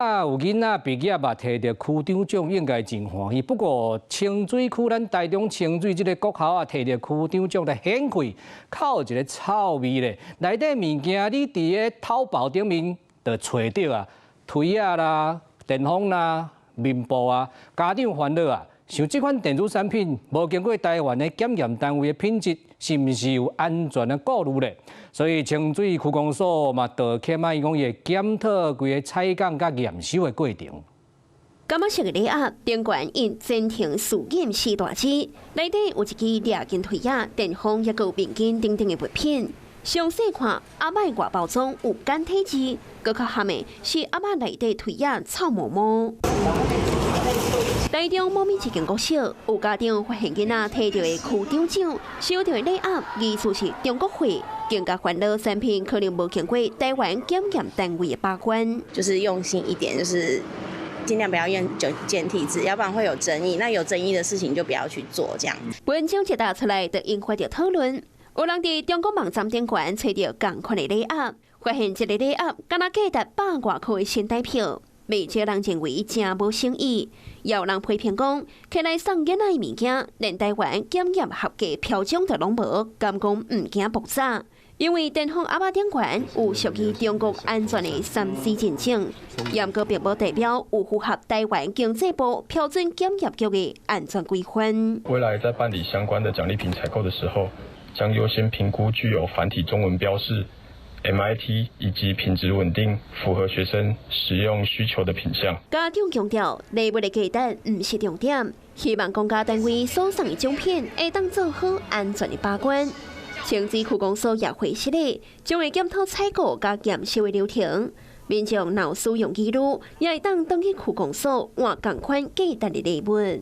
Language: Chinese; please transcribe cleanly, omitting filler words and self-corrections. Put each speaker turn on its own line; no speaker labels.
有囡仔畢業嘛，摕到區長獎應該真歡喜。不過清水區咱台中清水這個國校啊，摕到區長獎就顯氣，靠有一個臭味咧。內底物件你佇個頭包頂面就找到啊，推啊啦、電風啦、面部啊，家長煩惱啊。像這款電子產品無經過台灣的檢驗單位的品質，是毋是有安全的顧慮咧？所以清水區公所嘛道歉啊，伊講伊會檢討規個採樣甲驗收的過程。
今仔日禮盒電管因暫停試驗4大支，內底有一支掠金推壓、電風也有面巾等等的物品。詳細看阿麥外包裝有簡體字，閣較含的是阿麥內底推壓臭毛毛。台中某一間國小有家長發現囡仔摕到的區長獎，收到的禮盒疑似是中國貨，更加煩惱產品可能無經過台灣檢驗單位的把關。
就是用心一點，就是盡量不要用簡體字，要不然會有爭議。那有爭議的事情就不要去做，這樣。文章
一打出來，就引發着討論。有人在中國網站頂管找到同款的禮盒，發現這個禮盒敢若價值100外塊的新台票。未少人認為真無誠意，也有人批評講，起來送囡仔的物件，連台灣檢驗合格標準都攏無，敢講唔驚爆炸。因為電風阿嬤頂管有屬於中國安全的3C 認證，也毋過並無代表有符合台灣經濟部標準檢驗局的安全規範。
未來在辦理相關的獎勵品採購的時候，將優先評估具有繁體中文標示、MIT 以及品質穩定、符合學生使用需求的品項。
家長強調，禮物的價值唔是重點，希望公家單位所送的獎品會當做好安全的把關。清水區公所也回釋咧，將會檢討採購加驗收的流程，民眾若有使用記錄，也會當登去區公所換同款價值的禮物。